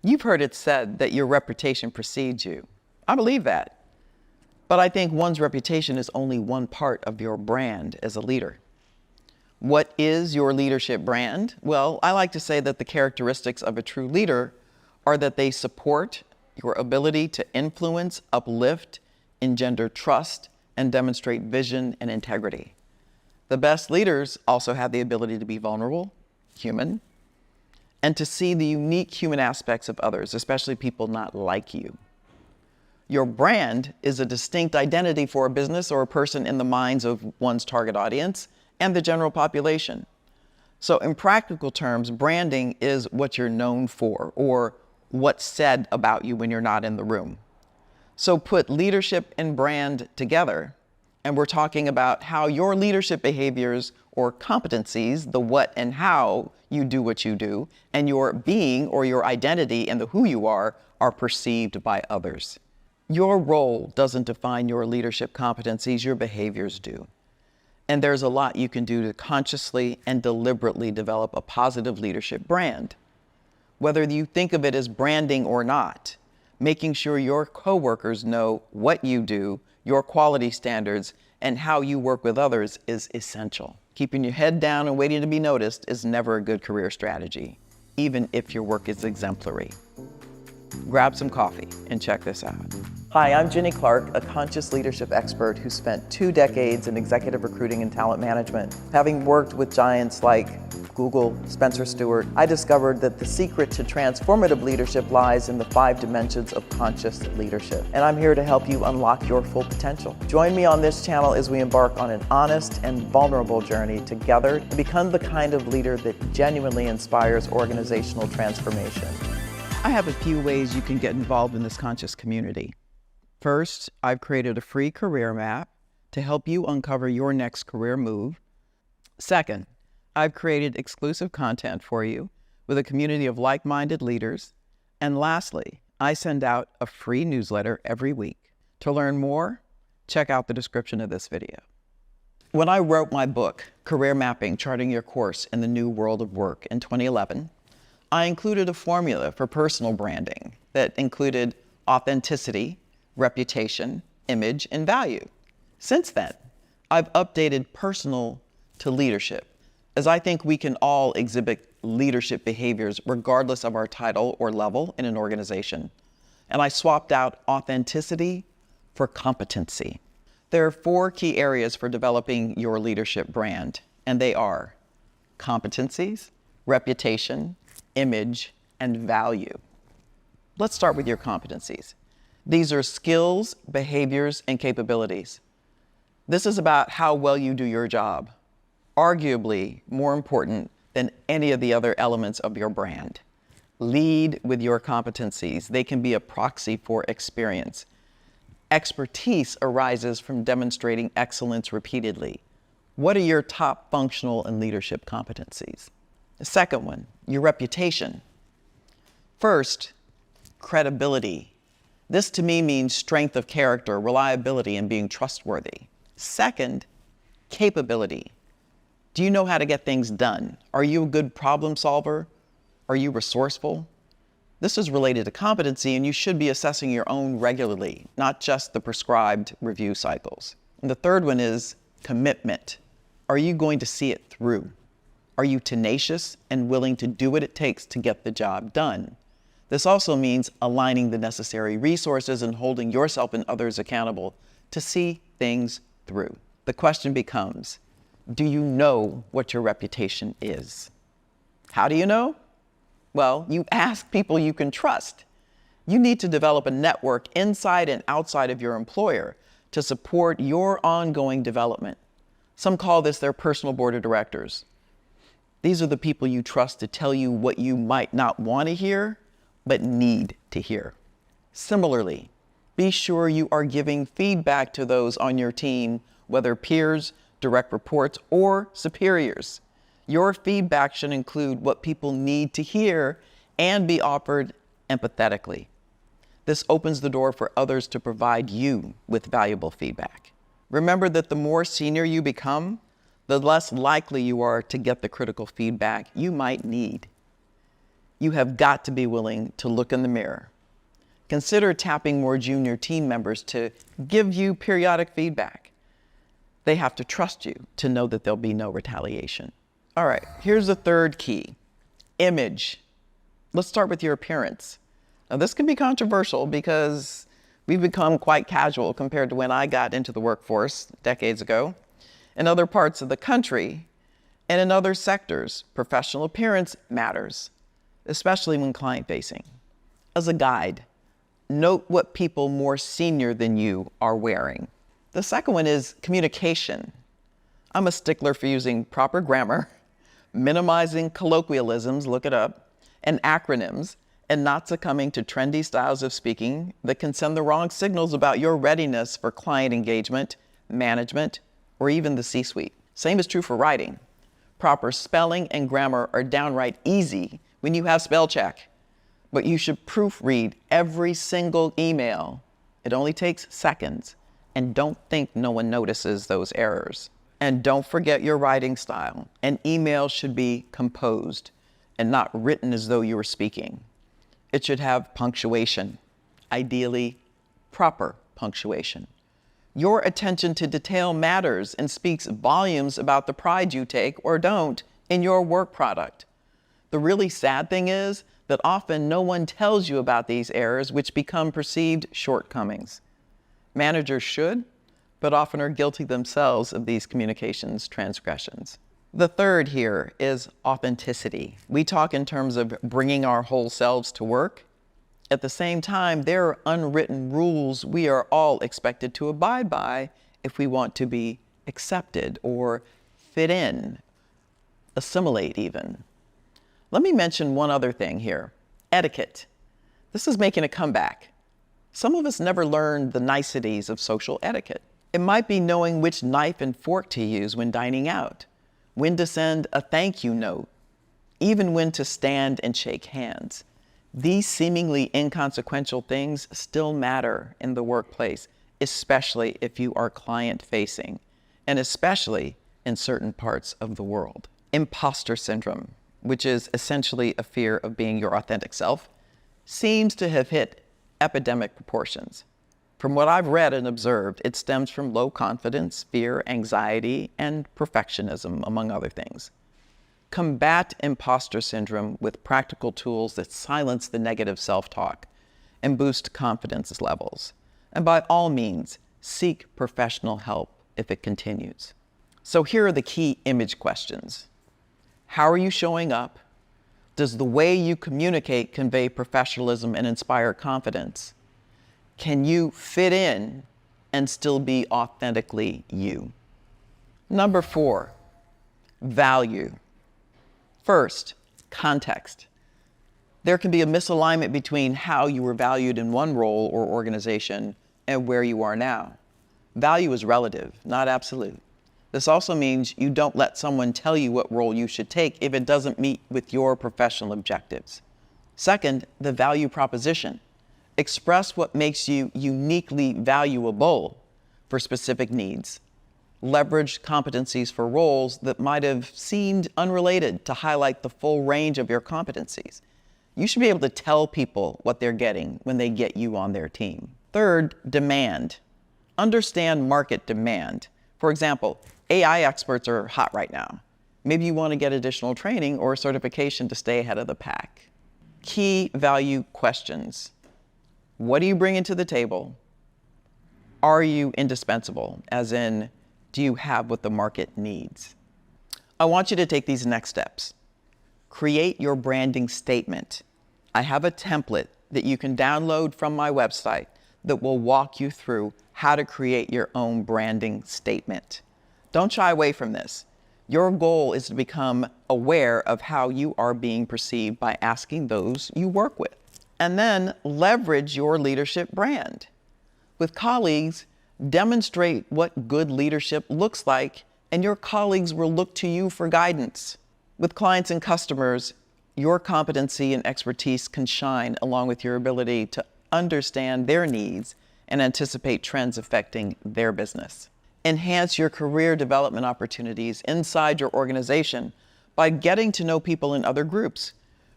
You've heard it said that your reputation precedes you. I believe that. But I think one's reputation is only one part of your brand as a leader. What is your leadership brand? Well, I like to say that the characteristics of a true leader are that they support your ability to influence, uplift, engender trust, and demonstrate vision and integrity. The best leaders also have the ability to be vulnerable, human, and to see the unique human aspects of others, especially people not like you. Your brand is a distinct identity for a business or a person in the minds of one's target audience and the general population. So in practical terms, branding is what you're known for or what's said about you when you're not in the room. So put leadership and brand together, and we're talking about how your leadership behaviors or competencies, the what and how you do what you do, and your being or your identity and the who you are perceived by others. Your role doesn't define your leadership competencies, your behaviors do. And there's a lot you can do to consciously and deliberately develop a positive leadership brand. Whether you think of it as branding or not, making sure your coworkers know what you do, your quality standards, and how you work with others is essential. Keeping your head down and waiting to be noticed is never a good career strategy, even if your work is exemplary. Grab some coffee and check this out. Hi, I'm Jenny Clark, a conscious leadership expert who spent 2 decades in executive recruiting and talent management. Having worked with giants like Google, Spencer Stuart, I discovered that the secret to transformative leadership lies in the 5 dimensions of conscious leadership. And I'm here to help you unlock your full potential. Join me on this channel as we embark on an honest and vulnerable journey together to become the kind of leader that genuinely inspires organizational transformation. I have a few ways you can get involved in this conscious community. First, I've created a free career map to help you uncover your next career move. Second, I've created exclusive content for you with a community of like-minded leaders. And lastly, I send out a free newsletter every week. To learn more, check out the description of this video. When I wrote my book, Career Mapping: Charting Your Course in the New World of Work in 2011, I included a formula for personal branding that included authenticity, reputation, image, and value. Since then, I've updated personal to leadership, as I think we can all exhibit leadership behaviors regardless of our title or level in an organization. And I swapped out authenticity for competency. There are 4 key areas for developing your leadership brand, and they are competencies, reputation, image, and value. Let's start with your competencies. These are skills, behaviors, and capabilities. This is about how well you do your job, arguably more important than any of the other elements of your brand. Lead with your competencies. They can be a proxy for experience. Expertise arises from demonstrating excellence repeatedly. What are your top functional and leadership competencies? The second one, your reputation. First, credibility. This to me means strength of character, reliability, and being trustworthy. Second, capability. Do you know how to get things done? Are you a good problem solver? Are you resourceful? This is related to competency, and you should be assessing your own regularly, not just the prescribed review cycles. And the third one is commitment. Are you going to see it through? Are you tenacious and willing to do what it takes to get the job done? This also means aligning the necessary resources and holding yourself and others accountable to see things through. The question becomes, do you know what your reputation is? How do you know? Well, you ask people you can trust. You need to develop a network inside and outside of your employer to support your ongoing development. Some call this their personal board of directors. These are the people you trust to tell you what you might not want to hear, but need to hear. Similarly, be sure you are giving feedback to those on your team, whether peers, direct reports, or superiors. Your feedback should include what people need to hear and be offered empathetically. This opens the door for others to provide you with valuable feedback. Remember that the more senior you become, the less likely you are to get the critical feedback you might need. you have got to be willing to look in the mirror. Consider tapping more junior team members to give you periodic feedback. They have to trust you to know that there'll be no retaliation. All right, here's the third key, image. Let's start with your appearance. Now, this can be controversial because we've become quite casual compared to when I got into the workforce decades ago. In other parts of the country and in other sectors, professional appearance matters, especially when client-facing. As a guide, note what people more senior than you are wearing. The second one is communication. I'm a stickler for using proper grammar, minimizing colloquialisms, look it up, and acronyms, and not succumbing to trendy styles of speaking that can send the wrong signals about your readiness for client engagement, management, or even the C-suite. Same is true for writing. Proper spelling and grammar are downright easy when you have spell check, but you should proofread every single email. It only takes seconds, and don't think no one notices those errors. And don't forget your writing style. An email should be composed and not written as though you were speaking. It should have punctuation, ideally proper punctuation. Your attention to detail matters and speaks volumes about the pride you take or don't in your work product. The really sad thing is that often no one tells you about these errors, which become perceived shortcomings. Managers should, but often are guilty themselves of these communications transgressions. The third here is authenticity. We talk in terms of bringing our whole selves to work. At the same time, there are unwritten rules we are all expected to abide by if we want to be accepted or fit in, assimilate even. Let me mention one other thing here, etiquette. This is making a comeback. Some of us never learned the niceties of social etiquette. It might be knowing which knife and fork to use when dining out, when to send a thank you note, even when to stand and shake hands. These seemingly inconsequential things still matter in the workplace, especially if you are client-facing, and especially in certain parts of the world. Imposter syndrome, which is essentially a fear of being your authentic self, seems to have hit epidemic proportions. From what I've read and observed, it stems from low confidence, fear, anxiety, and perfectionism, among other things. Combat imposter syndrome with practical tools that silence the negative self-talk and boost confidence levels. And by all means, seek professional help if it continues. So here are the key image questions. How are you showing up? Does the way you communicate convey professionalism and inspire confidence? Can you fit in and still be authentically you? Number 4, value. First, context. There can be a misalignment between how you were valued in one role or organization and where you are now. Value is relative, not absolute. This also means you don't let someone tell you what role you should take if it doesn't meet with your professional objectives. Second, the value proposition. Express what makes you uniquely valuable for specific needs. Leverage competencies for roles that might have seemed unrelated to highlight the full range of your competencies. You should be able to tell people what they're getting when they get you on their team. Third, demand. Understand market demand. For example, AI experts are hot right now. Maybe you want to get additional training or certification to stay ahead of the pack. Key value questions. What do you bring into the table? Are you indispensable? As in, do you have what the market needs? I want you to take these next steps. Create your branding statement. I have a template that you can download from my website that will walk you through how to create your own branding statement. Don't shy away from this. Your goal is to become aware of how you are being perceived by asking those you work with. And then leverage your leadership brand. With colleagues, demonstrate what good leadership looks like, and your colleagues will look to you for guidance. With clients and customers, your competency and expertise can shine along with your ability to understand their needs and anticipate trends affecting their business. Enhance your career development opportunities inside your organization by getting to know people in other groups.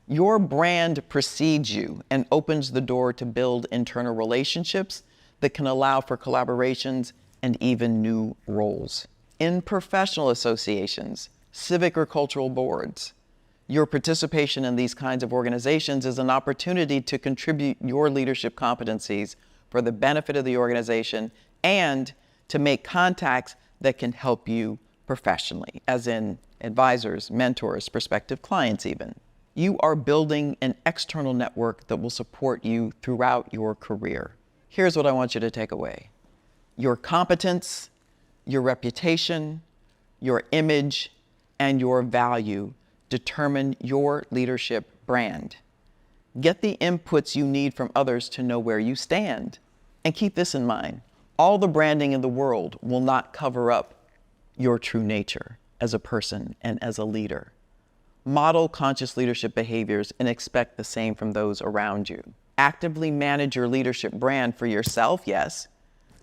Your brand precedes you and opens the door to build internal relationships that can allow for collaborations and even new roles. In professional associations, civic or cultural boards, your participation in these kinds of organizations is an opportunity to contribute your leadership competencies for the benefit of the organization and to make contacts that can help you professionally, as in advisors, mentors, prospective clients even. You are building an external network that will support you throughout your career. Here's what I want you to take away. Your competence, your reputation, your image, and your value determine your leadership brand. Get the inputs you need from others to know where you stand. And keep this in mind, all the branding in the world will not cover up your true nature as a person and as a leader. Model conscious leadership behaviors and expect the same from those around you. Actively manage your leadership brand for yourself, yes,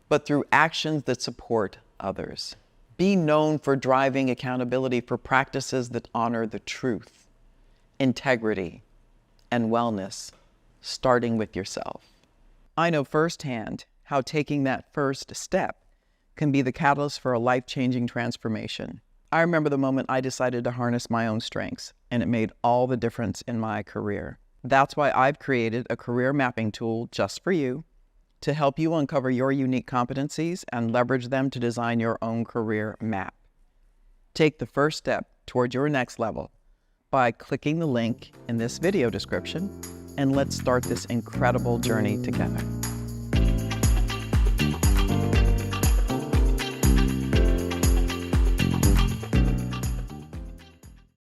but through actions that support others. Be known for driving accountability for practices that honor the truth, integrity, and wellness, starting with yourself. I know firsthand how taking that first step can be the catalyst for a life-changing transformation. I remember the moment I decided to harness my own strengths, and it made all the difference in my career. That's why I've created a career mapping tool just for you to help you uncover your unique competencies and leverage them to design your own career map. Take the first step toward your next level by clicking the link in this video description, and let's start this incredible journey together.